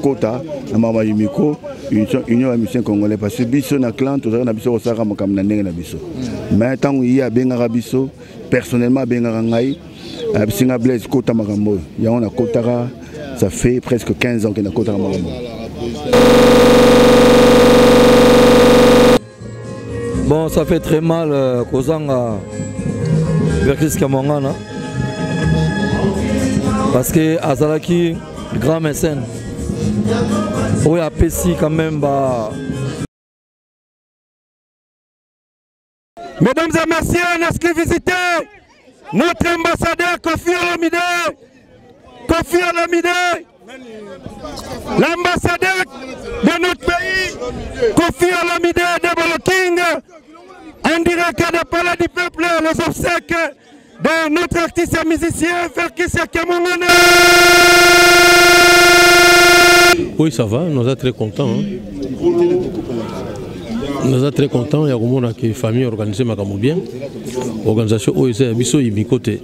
Kota na mama yimiko union ya musicien congolais parce que biso na clan to na biso osaka makam na ndenge na biso mais tant il y a benga biso personnellement benga ngai bisinga Blaise Kota makambo ya on a Kotara ça fait presque 15 ans que na Kotara makambo. Bon, ça fait très mal Kozanga Verkis Kamangana parce que Azalaki grand mécène. Oui, à Pessi quand même. Mesdames et messieurs, nous avons visité notre ambassadeur Kofi Olomide. Kofi Olomide, l'ambassadeur de notre pays, Kofi Olomide de Bolo King, en direct de Palais du Peuple, les obsèques de notre artiste et musicien Verkis Kamangana. Oui, ça va, nous sommes très contents. Nous sommes très contents. Il y a une famille organisée bien. L'organisation OEC Bisso est côté.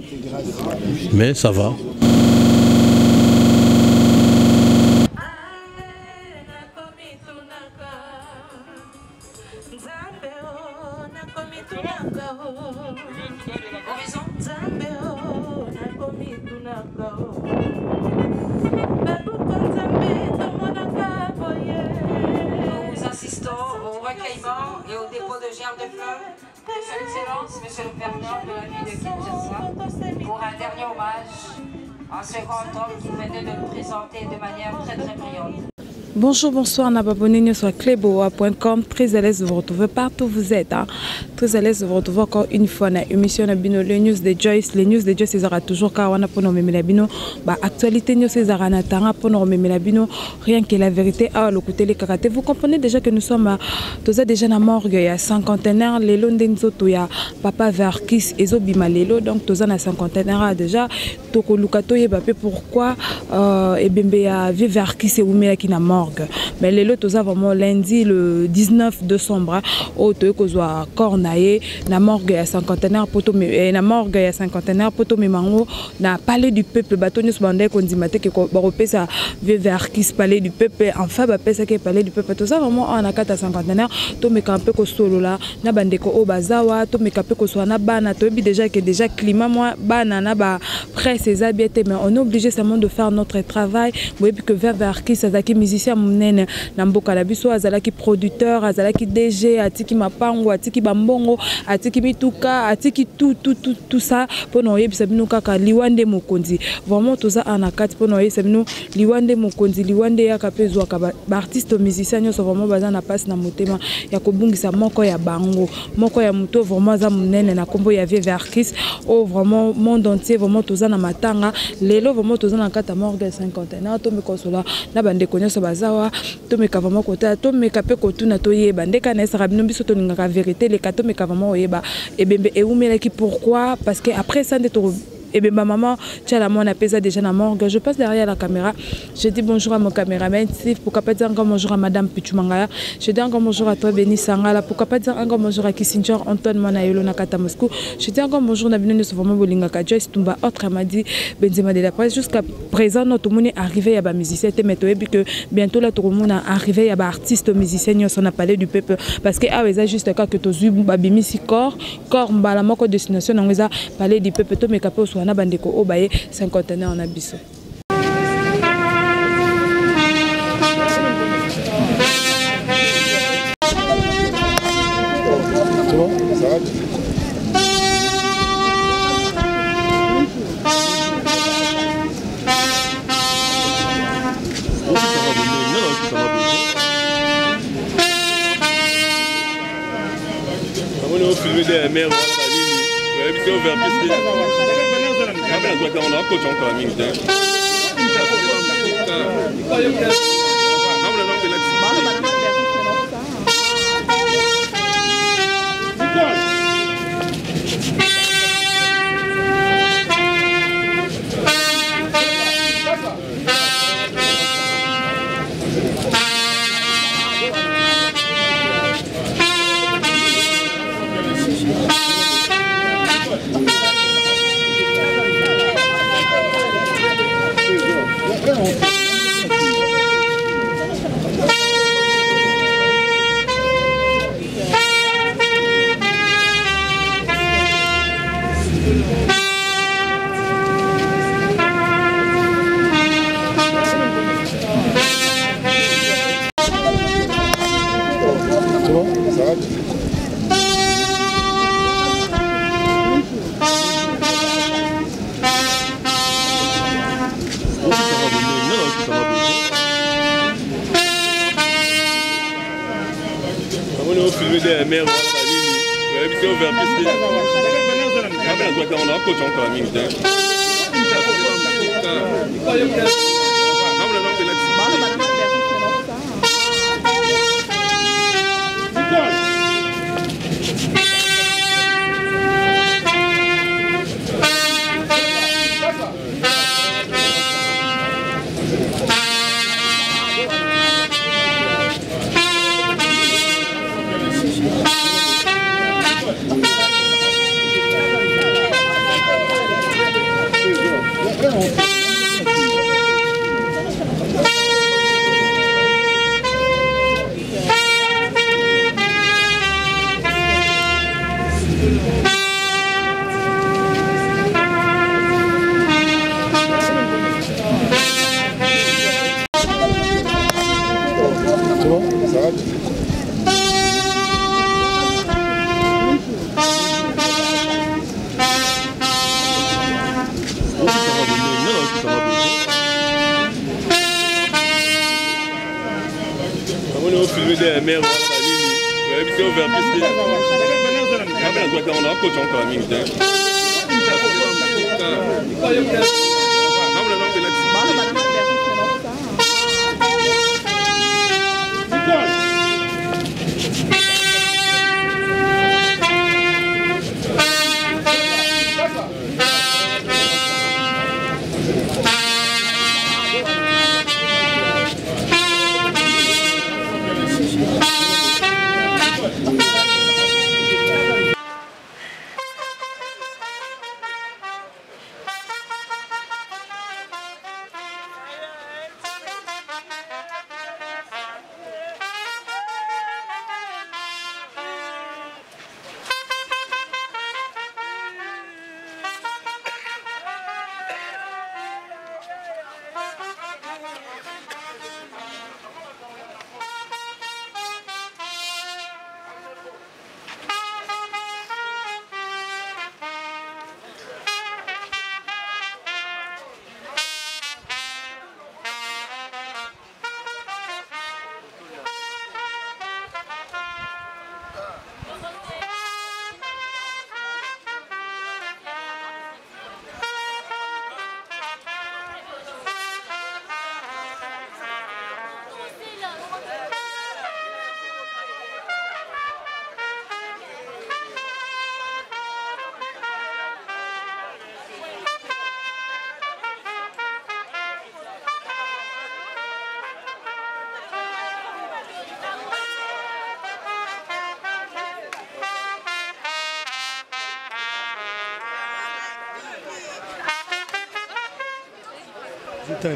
Mais ça va. Et au dépôt de germes de fleurs de son excellence, monsieur le gouverneur de la ville de Kinshasa, pour un dernier hommage à ce grand homme qui venait de nous présenter de manière très brillante. Bonjour, bonsoir, Nababonini sur cleboa.com. Très à l'aise de vous retrouver partout où vous êtes. Très à l'aise de vous retrouver encore une fois dans l'émission les news de Joyce. Les news de Joyce, c'est toujours car on a pour nous Mémélabino. Actualité news, c'est Zaranatara pour nous Mémélabino. Rien que la vérité à le côté les karaté. Vous comprenez déjà que nous sommes déjà dans la morgue. Il y a cinquantenaire. Les Londenzoto, il y a Papa Verkis et Zobima Lelo. Donc, tous en cinquantenaire déjà. Toko Lukato, il y a pourquoi et Bembe a vu Verkis et Oumé qui n'a mort. Mais les lots vraiment lundi le 19 décembre au Toyokozwa Cornaye na morgue à cinquantenaire poto na morgue à cinquantenaire poto memango na palais du peuple batonius bandé kondimate que baropesa Verkis palais du peuple enfin bapesa que palais du peuple tout ça vraiment en a 4 cinquantenaire to me campé ko solo là na bandeko o bazawa to me campé ko so na bana to bi déjà que déjà climat moi bana na ba presse ces habités mais on est obligé seulement de faire notre travail et puis que Verkis azaki musicien munene na mboka na biso azalaki producteur azalaki DG atiki mapango atiki bambongo atiki mituka atiki tout ça pour nous yebisa bino kaka liwande mokonzi vraiment tout ça en akati pour nous yebisa bino liwande mokonzi liwande ya kapezwa ka ba artiste musicien nyo so vraiment baza na passe na motema ya kobungisa moko ya bango moko ya muto vraiment za munene na kombo ya Verkis oh vraiment monde entier vraiment tout ça na matanga lelo vraiment tout ça na kata morgue cinquantenaire to me konsola na bande konyoso bazawa to me kavama kota to me kape kotuna to yeba ndeka na sera bino biso to ngaka vérité les kato me kavama oyeba et bembe et umelaki pourquoi parce que après ça ndetoro et bien ma maman, tu as la mon appelle ça déjà la morgue. Je passe derrière la caméra. Je dis bonjour à mon caméraman Steve. Pourquoi pas dire encore bonjour à Madame Pichumangaya. Je dis encore bonjour à toi Béni Sangala. Pourquoi pas dire encore bonjour à Kissinger Antoine Manayolo Nakata Moscou. Je dis encore bonjour à Nabino Souvent Bolinga Joyce Tumba autre m'a dit Benzema de la presse. Jusqu'à présent notre monde est arrivé à ba musicien mais toi et puis que bientôt là tout le monde est arrivé à ba artiste musicien on a parlé du peuple parce que ah ça juste cas que tu babimi si corps mbala moko destination on a parlé du peuple to me capé na bandeko obaye cinquantenaire en abisso. On a coach encore la minute.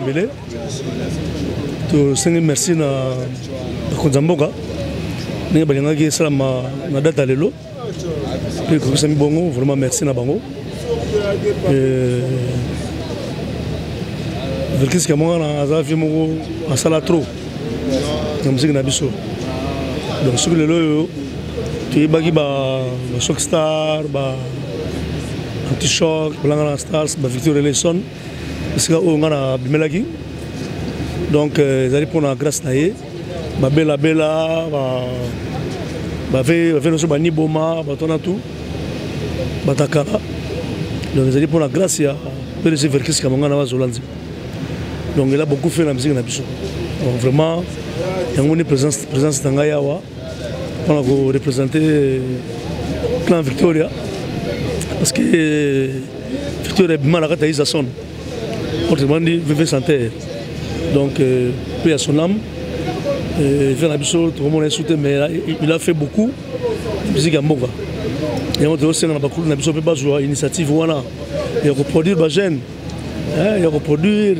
Mbele tosengi merci na bakonzi ya mboka ndenge balingaki esalama na data lelo mpe kokisami bongo vraiment merci na bango Verkis Kamongana aza vie moko asala trop na musiki na biso donc soki lelo oyo toyebaki ba Shock Star ba Anti-Choc balangana Stars ba Victor Eleson esika oyo nga na bimelaki donc ezali mpona grâce na ye babelabela bave nyonso baniboma batona tu batakala donc ezali mpona grâce ya PDG Verkis Kamongana bazola nzima donc il a beaucoup fait la musique na biso donc vraiment yango ni présence na ngai awa mpona koreprésenter clan Victoria parce que Victoria ebima na kati ya Isason autrement dit VV Santerre donc paix à son âme fait na biso tout le monde est soutenu mais il a fait beaucoup de musique à mboka yango tosenga na bakulu na biso mpe bazwa initiative wana ya koproduire bagene ya koproduire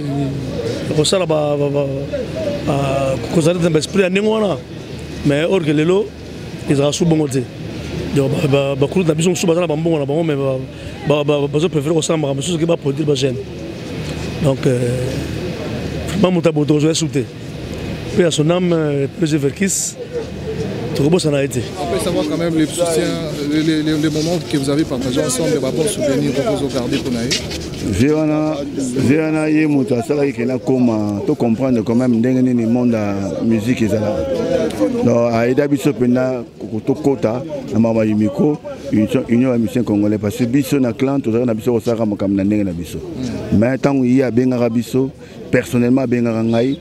kosala kozala te baesprit ya ndenge wana mais or ke lelo ezala su bongo te donc bakulu na biso mosusu baza na bambongo na bango mais bazopréféré kosala makambo mosusu ke baproduire bagene donc vraiment moto aboto kozwa esu te mpe ya son âme pg verkis tokobosana ye te. On peut savoir quand même les soutiens, les moments que vous avez partagés ensemble, les bons souvenirs que vous gardez pour Naï. J'ai un aïe mouta salari qui n'a comme tout comprendre quand même dans le monde de la musique et ça. Donc à Eda biso pena to kota na mama yimiko union ya musicien congolais parce que biso na clan to na biso osaka makam na ndenge na biso. Mais tant il y a benga biso personnellement benga ngai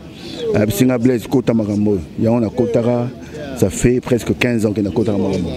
bisinga Blaise kota makambo ya on a kotara. Ça fait presque 15 ans qu'il a côté à Marambo.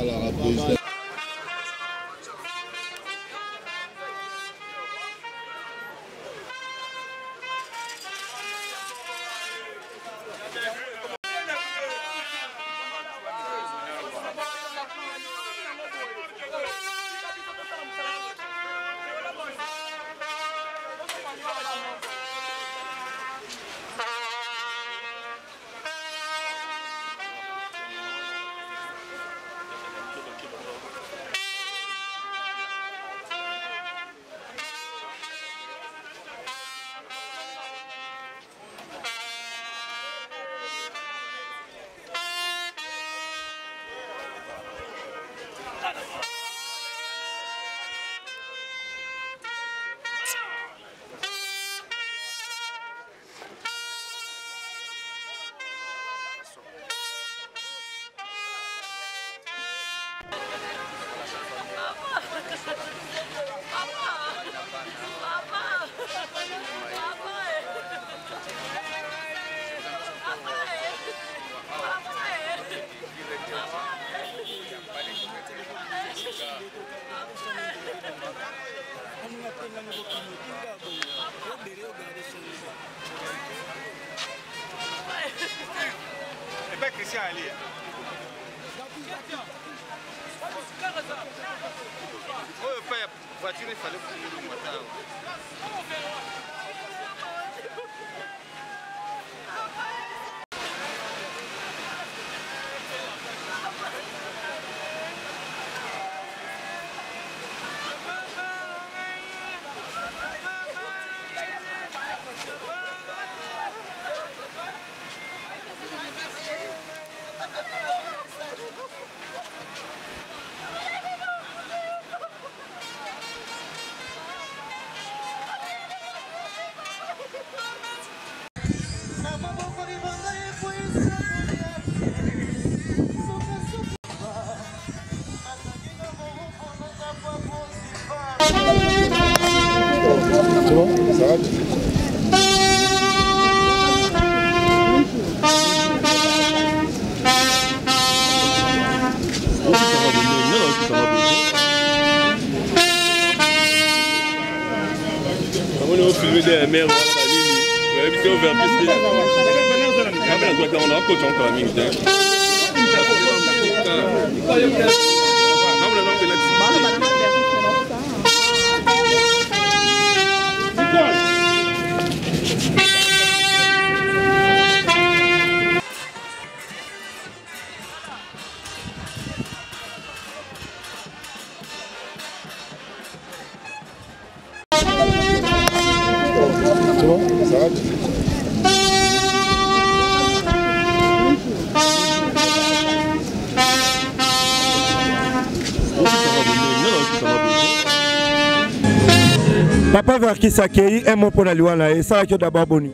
Papa Verkis accueilli un mot pour la Luana et ça a d'abord boni.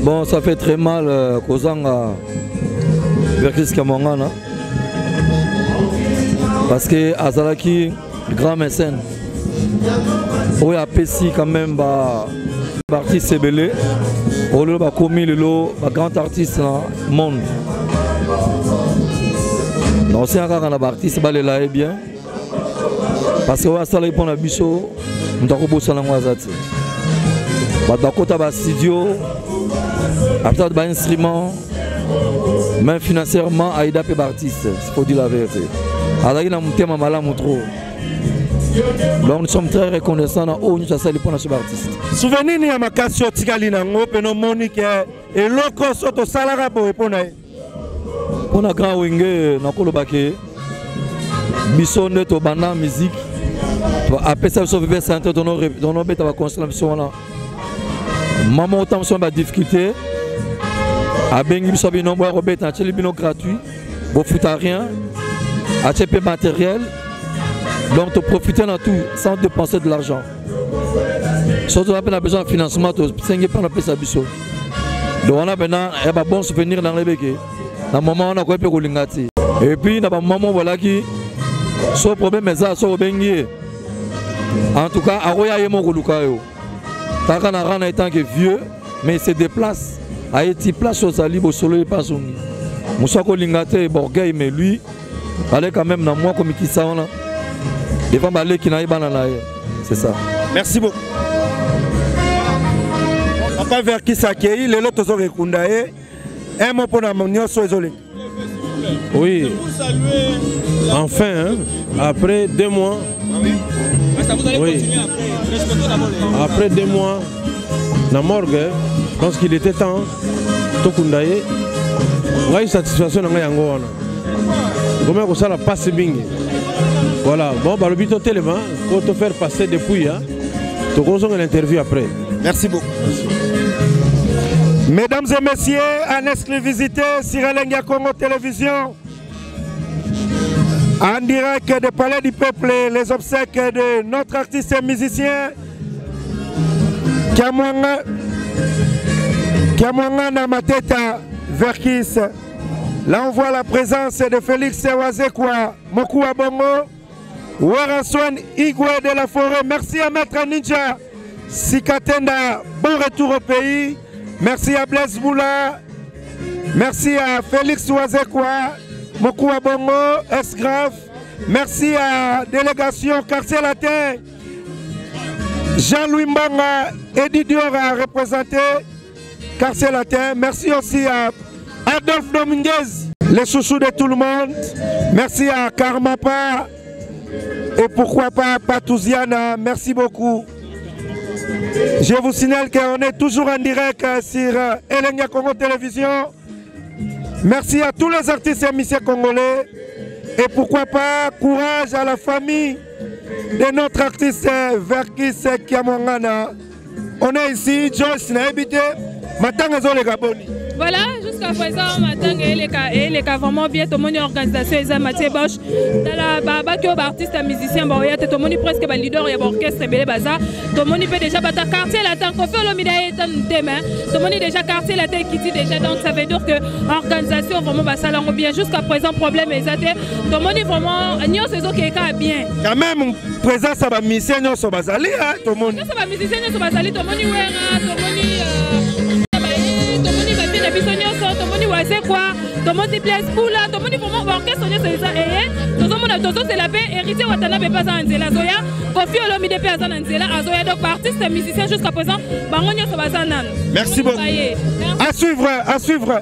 Bon, ça fait très mal Kozanga Verkis Kamongana parce que Azalaki, grand mécène, où il y a Pessi quand même, artiste Sebele, où il y a commis le lot, grand artiste dans le monde. Donc c'est un artiste qui est bien parce que on a salé pour la biso. Nous avons bossé dans le studio, après un instrument, même financièrement, Aïda peut artiste, il faut dire la vérité. Alors il y a un thème à trop. Donc nous sommes très reconnaissants au nous ça pour notre artiste. Souvenir ni amakasi otikali nango peno monique et loko soto salara pour pour na grand wenge na kolobake biso neto bana musique après ça so vivre centre dans nos bêta va construire biso wana maman autant so ba difficulté a bengi biso bino bo robeta tcheli bino gratuit bo futa rien a tchepé matériel donc tu profites de tout sans dépenser de l'argent. Surtout on a besoin de financement tu singe pas na pesa biso. Donc on a besoin et ba bon souvenir dans les béquets. Na moment on a quoi pe kolingati. Et puis na ba maman voilà qui so problème mais ça so bengi. En tout cas aroya yemo koluka yo. Taka na rana étant que vieux mais il se déplace. A été place au sali bo solo pas son. Musa kolingate borgay mais lui allez quand même dans moi comme qui ça on a. Devant balé qui n'a pas c'est ça. Merci beaucoup. Papa vers qui s'accueille, les autres sont recondaillés. Un mot pour la monnaie, soit isolé. Oui. Enfin, hein, après 2 mois. Oui. Après 2 mois, la morgue, je pense qu'il était temps. Tokundaye. On a une satisfaction dans Yangoana. Comment ça la passe bingue. Voilà, bon, bah, le but au téléma, pour te faire passer depuis, hein, tu consommes l'interview après. Merci beaucoup. Merci. Mesdames et messieurs, en exclusivité sur Elenga Congo Télévision, en direct de Palais du Peuple, les obsèques de notre artiste et musicien, Kiamwanga Mateta Verkis. Là, on voit la présence de Félix Wazekwa, Mokua Bongo. Waraswan Igwe de la Forêt, merci à Maître Ninja Sikatenda, bon retour au pays. Merci à Blaise Moula, merci à Félix Wazekwa, Mokua Bongo, S-Grave, merci à délégation Quartier Latin, Jean-Louis Mbanga, Eddie Dior a représenté Quartier Latin, merci aussi à Adolphe Dominguez, les chouchous de tout le monde, merci à Karmapa. Et pourquoi pas Patouziana, merci beaucoup. Je vous signale qu'on est toujours en direct sur Elenga Congo Télévision. Merci à tous les artistes et musiciens congolais. Et pourquoi pas courage à la famille de notre artiste Verkis Kiamwanga. On est ici, Joyce Naibité, Matangazo les Gaboni. Voilà, jusqu'à présent, Matang et les cas vraiment bien, tout le monde organisation, ils ont Mathieu Bosch, dans la qui est artiste et musicien, tout le monde presque leader et orchestre et baza, tout le monde peut déjà battre quartier latin, qu'on fait le midai est un demain, tout le monde déjà quartier latin qui dit déjà, donc ça veut dire que l'organisation vraiment va s'allonger bien. Jusqu'à présent, problème est athée, tout le monde vraiment, nous c'est ce qui est bien. Quand même, présence ça va musicien, nous sommes basali, tout le monde. Ça va musicien, nous sommes basali, tout le monde tout le monde. C'est quoi? Tout le monde place pour là, tout le monde vraiment orchestre c'est ça et tout le monde c'est la paix héritier Watanabe pas en Nzela Zoya, Kofi Olomide pas en Nzela Azoya donc artiste et musicien jusqu'à présent bangonyo ça va nan. Merci beaucoup. À suivre, à suivre.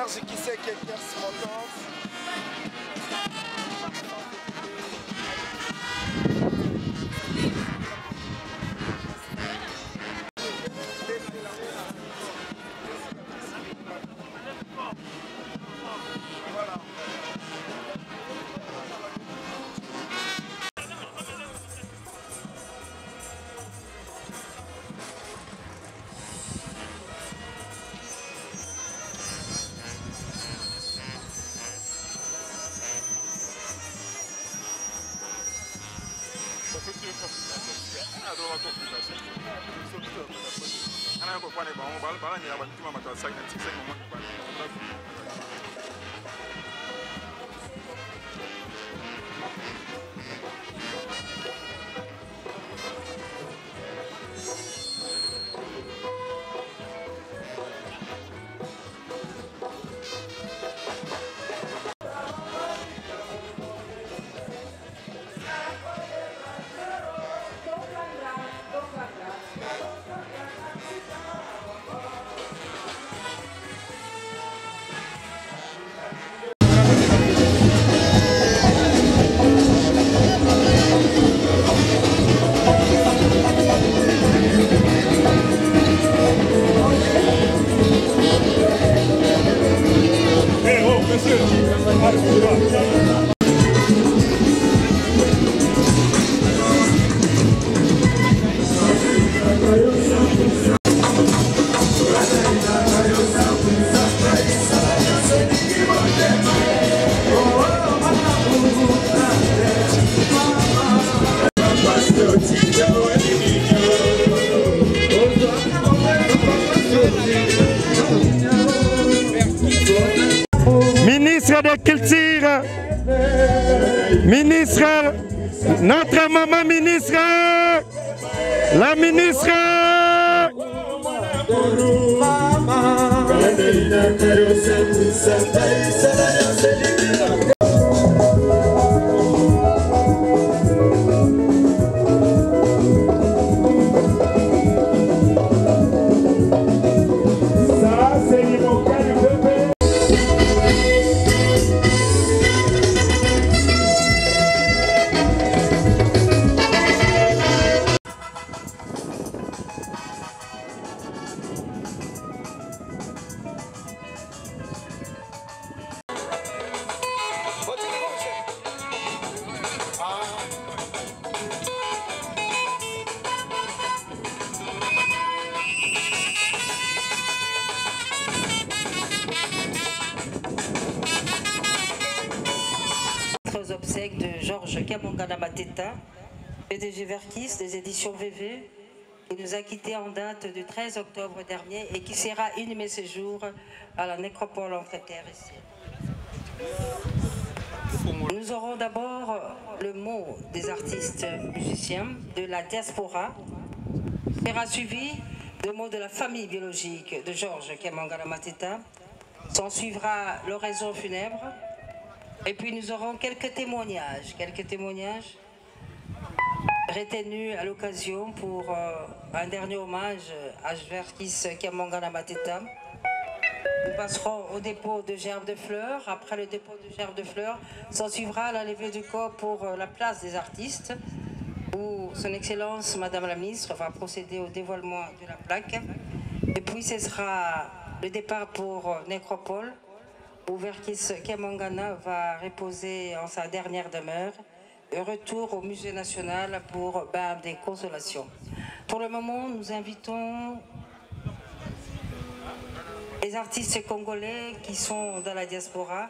Serge Kisek et Pierre Motors. Ministre de Culture, ministre, notre maman ministre, la ministre. Aux obsèques de Georges Kamongana Mateta, PDG Verkis des éditions VV, qui nous a quittés en date du 13 octobre dernier et qui sera inhumé ce jour à la nécropole entre terre ici. Nous aurons d'abord le mot des artistes musiciens de la diaspora, qui sera suivi de mots de la famille biologique de Georges Kamongana Mateta. S'en suivra l'oraison funèbre. Et puis nous aurons quelques témoignages retenus à l'occasion pour un dernier hommage à Verkis Kamongana Mateta. Nous passerons au dépôt de gerbes de fleurs. Après le dépôt de gerbes de fleurs, s'en suivra la levée du corps pour la place des artistes, où Son Excellence Madame la Ministre va procéder au dévoilement de la plaque. Et puis ce sera le départ pour Nécropole, où Verkis Kamongana va reposer en sa dernière demeure, et retour au Musée National pour bain des consolations. Pour le moment, nous invitons les artistes congolais qui sont dans la diaspora,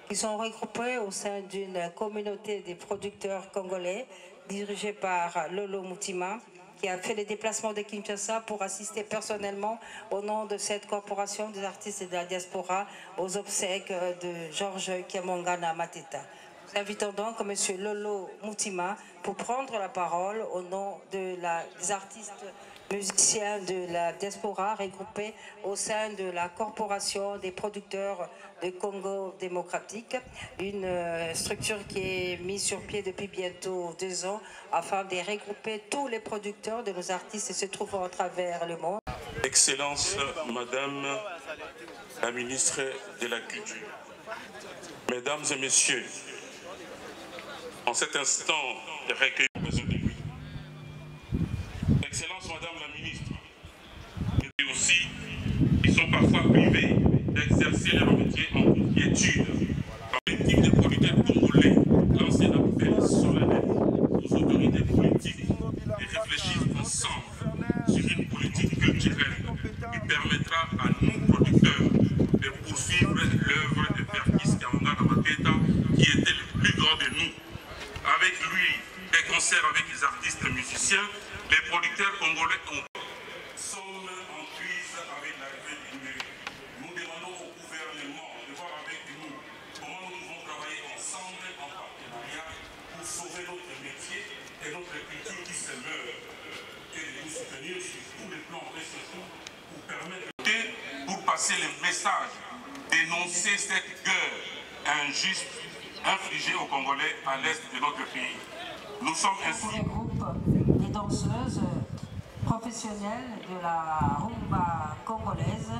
qui sont regroupés au sein d'une communauté des producteurs congolais, dirigée par Lolo Mutima, qui a fait les déplacements de Kinshasa pour assister personnellement au nom de cette corporation des artistes de la diaspora aux obsèques de Georges Kamongana Mateta. Nous invitons donc M. Lolo Mutima pour prendre la parole au nom des artistes musiciens de la diaspora regroupés au sein de la corporation des producteurs de Congo démocratique, une structure qui est mise sur pied depuis bientôt 2 ans afin de regrouper tous les producteurs de nos artistes se trouvant à travers le monde. Excellence, Madame la ministre de la Culture, Mesdames et Messieurs, en cet instant de recueil besoin de lui. Excellence, Madame la ministre, mais aussi, ils sont parfois privés d'exercer leur métier en toute quiétude. Le collectif des producteurs congolais lance un appel solennel aux autorités politiques et réfléchissent ensemble sur une politique culturelle qui permettra à nos producteurs de poursuivre l'œuvre de Verkis Kamanga Namaketa qui était le plus grand de nous. Avec lui, des concerts avec les artistes musiciens, les producteurs congolais sommes en crise avec l'arrivée du numérique. Nous demandons au gouvernement de voir avec nous comment nous devons travailler ensemble en partenariat pour sauver notre métier et notre culture qui se meurt. Et de nous soutenir sur tous les plans et surtout pour permettre pour passer le message, dénoncer cette guerre injuste infligée aux Congolais à l'est de notre pays. Nous sommes ainsi les groupes des danseuses professionnelles de la rumba congolaise,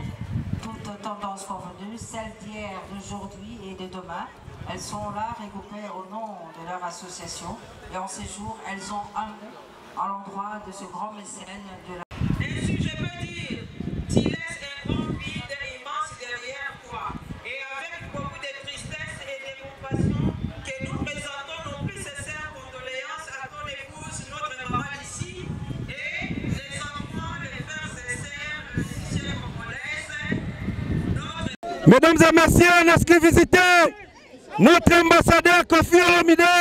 toutes tendances confondues, celles d'hier, d'aujourd'hui et de demain. Elles sont là regroupées au nom de leur association et en ces jours, elles ont un mot à l'endroit de ce grand mécène de la... Ainsi, je peux dire, tu laisses un grand vide immense derrière toi. Et avec beaucoup de tristesse et de compassion, que nous présentons nos plus sincères condoléances à ton épouse, notre maman ici, et les enfants, les frères et sœurs, les musiciens congolaises. Mesdames et messieurs, lorsque visitez notre ambassadeur Kofi Olomide,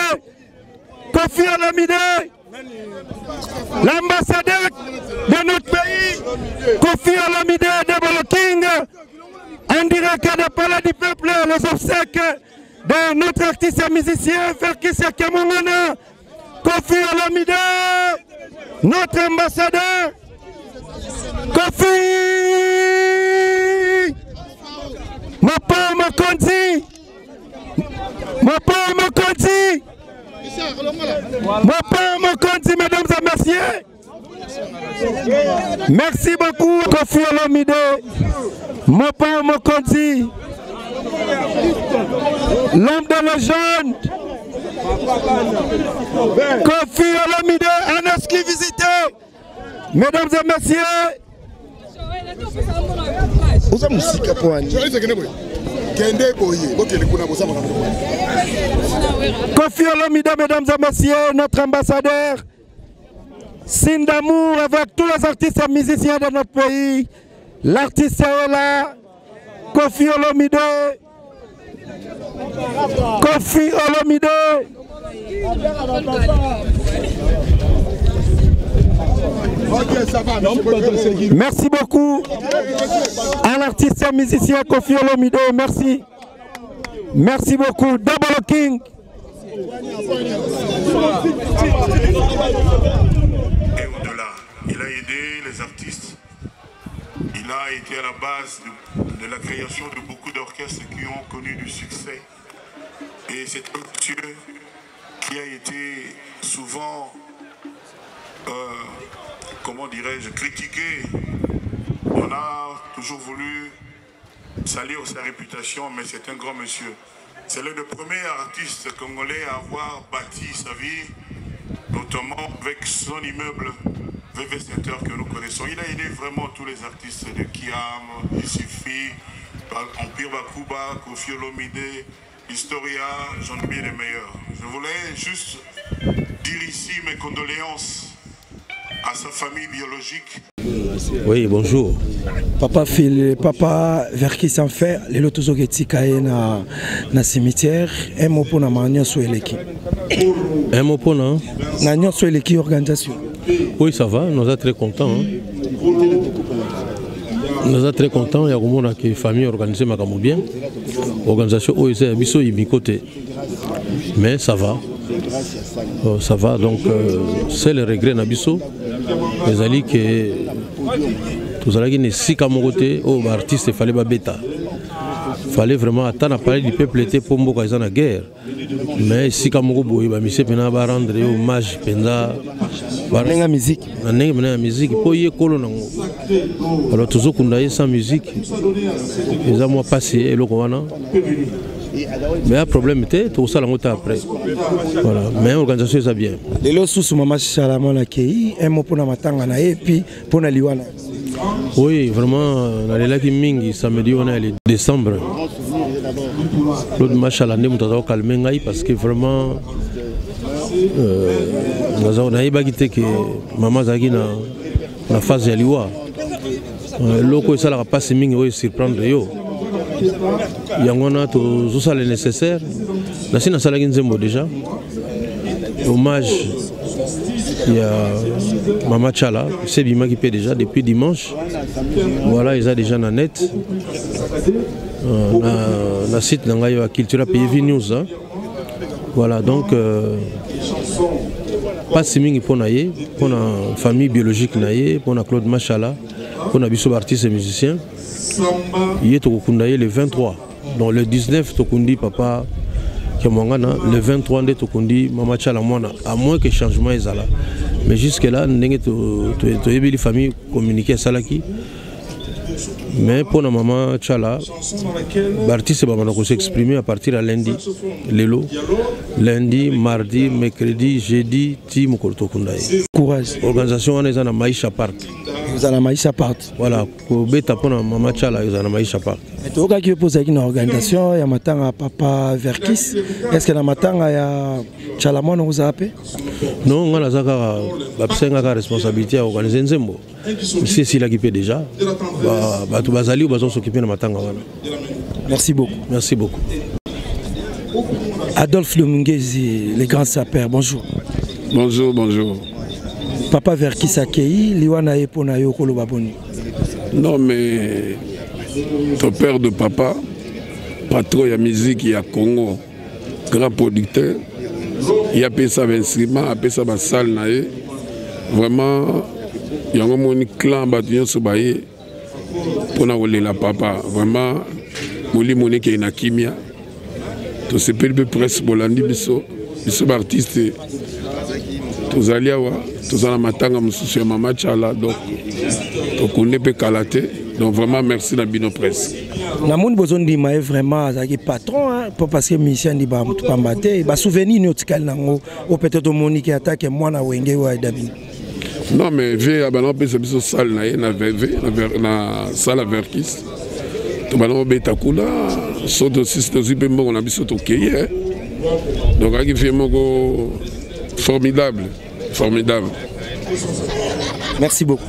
Kofi Olomide, l'ambassadeur de notre pays, Kofi Olomide de Boloking, en direct de Palais du Peuple, les obsèques de notre artiste et musicien Verkis Kamanga, Kofi Olomide, notre ambassadeur, Kofi Mapa Mokonzi, Mapa Mokonzi, Mapa Mokonzi, mesdames et messieurs. Merci beaucoup, Kofi Olomide, Mapa Mokonzi, l'homme de légende, Kofi Olomide, en exclusivité, mesdames et messieurs. Kofi Olomide, mesdames et messieurs, notre ambassadeur, signe d'amour avec tous les artistes et musiciens de notre pays. L'artiste est là, Kofi Olomide, Kofi Olomide. Merci beaucoup à l'artiste et musicien Kofi Olomide, merci. Merci beaucoup, Double King. Et au-delà, il a aidé les artistes. Il a été à la base de la création de beaucoup d'orchestres qui ont connu du succès. Et c'est un monsieur qui a été souvent, comment dirais-je, critiqué. On a toujours voulu salir sa réputation, mais c'est un grand monsieur. C'est le premier artiste congolais à avoir bâti sa vie, notamment avec son immeuble VV Center que nous connaissons. Il a aidé vraiment tous les artistes de Kiam, Isifi, Empire Bakuba, Kofi Olomide, Historia, j'en oublie les meilleurs. Je voulais juste dire ici mes condoléances à sa famille biologique. Oui, bonjour. Papa Verkis en fait, les lotos na cimetière, un mot pour na manion sur eleki. Un mot pour na manion sur eleki organisation. Oui, ça va, nous sommes très contents. Nous sommes très contents, il y a une famille organisée bien. Organisation OEC Bisso côté. Mais ça va. Ça va, donc c'est le regret Nabiso. Les alliés Tout ça, il sika mon côté, oh, artiste, il fallait pas bêta. Il fallait vraiment attendre à parler du peuple était pour moi quand ils en a guerre. Mais sika mon côté, bah, monsieur Pena va rendre hommage, Pena. La musique. La musique, pour y colonner. Alors toujours qu'on a sans musique, ils ont moi passé et le Rwanda. Mais un problème était tout ça l'angote après. Voilà, mais l'organisation est bien. Les lots sous maman Chalamon a accueilli un mot pour la matanga na et puis pour la liwana. Oui, vraiment, on a qui mingi samedi on est le décembre. L'autre match à l'année on a calmé parce que vraiment on a eu que maman Zagi na phase de liwa. Loko ça la passe mingi oui surprendre yo. Il y a tout ça le nécessaire. La Chine a déjà. Hommage. Il y a Mama Chala, c'est Bima qui paie déjà depuis dimanche. Voilà, ils ont déjà la net. La site de Cultura PV News. Voilà, donc pas si mingi pour la famille biologique pour la Claude Machala, pour la biso artiste et musicien. Il est au Kundaye le 23. Donc le 19, Tokundi papa, le 23, Tokundi, Mama Chala Mwana, à moins que le changement est là. Mais jusque-là, les familles communiquent à Salaki. Mais pour la maman Chala, l'artiste va s'exprimer à partir de lundi. Lélo, lundi, mardi, mercredi, jeudi, Tim Kundaye. Courage. L'organisation est dans Maïcha Park. Vous allez à Maïcha Park. Voilà, pour bêta pour la maman Chala, ils ont Maïcha Park. Mais tu as qui pose une organisation, il y a matanga papa Verkis. Est-ce que la matanga il y a Chalamon vous a appelé? Non, on a la responsabilité à organiser un zembo. C'est s'il a équipé déjà. Bah tu vas aller ou vas s'occuper de matanga. Merci beaucoup. Merci beaucoup. Adolphe Lumungezi, le grand sapeur, bonjour. Bonjour, bonjour. Papa Verkis accueilli, Liwana Epona Yokolo Baboni. Non mais ton père de papa, patron de la musique, il y a Congo, grand producteur, il a payé ça instrument, il a payé ça salle. Vraiment, il y a un clan bâtiment sur Baye pour la papa. Vraiment, Moli Moni qui est une kimia. Tout ce pays de presse Bolandi Bisso, Bisso artiste. Tous allés tous à matanga monsieur Mama Chala donc on ne peut calater donc vraiment merci la Bino Presse. Na monde besoin di maé vraiment azaki patron hein parce que mission di ba mutu pambate ba souvenir notikal nango o peut-être Monique attaque moi na wenge wa David. Non mais j'ai abandonné peut biso salle na salle Verkis. To balon betakula so de système zipembo on a biso to keye. Donc aki fait moko formidable, formidable. Merci beaucoup.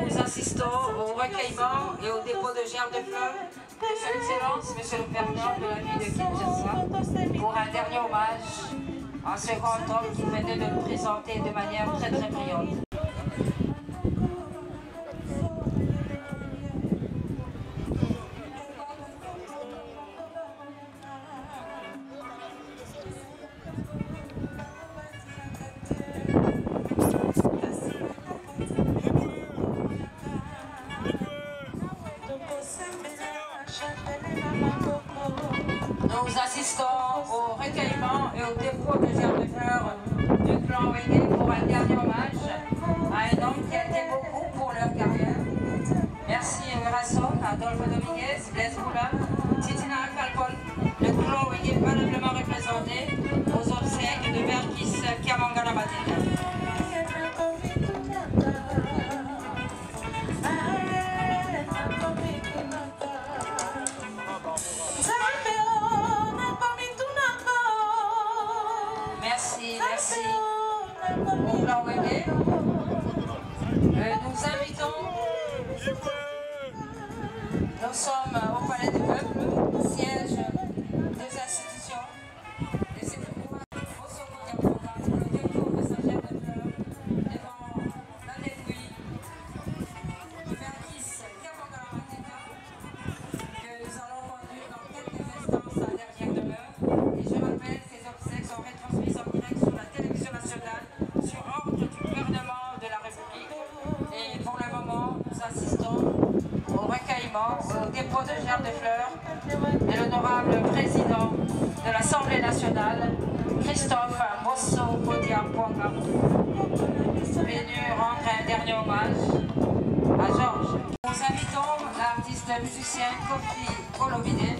Nous assistons au recueillement et au dépôt de germes de fleurs de son Excellence, Monsieur le gouverneur de la ville de Kinshasa, pour un dernier hommage à ce grand homme qui venait de nous présenter de manière très très brillante. Nous assistons au recueillement et au dépôt de germes de fleurs du clan Wéné pour un dernier hommage Et pour le moment, nous assistons au recueillement, au dépôt de germes de fleurs de l'honorable président de l'Assemblée nationale, Christophe Mosso-Podia-Poanga, venu rendre un dernier hommage à Georges. Nous invitons l'artiste musicien Kofi Olomide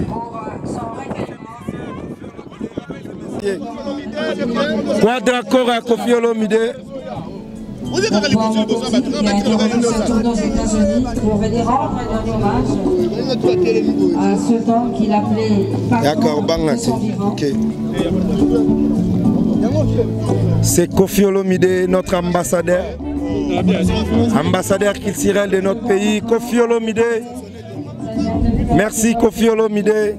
pour son recueillement. Quadra-corps à Kofi Olomide. Vous êtes pas qui a interrompu ce tour aux États-Unis pour venir rendre un dernier hommage à cet homme qu'il appelait patron de son vivant. Okay. C'est Kofi Olomide, notre ambassadeur. Ambassadeur culturel de notre pays. Kofi Olomide. Merci Kofi Olomide.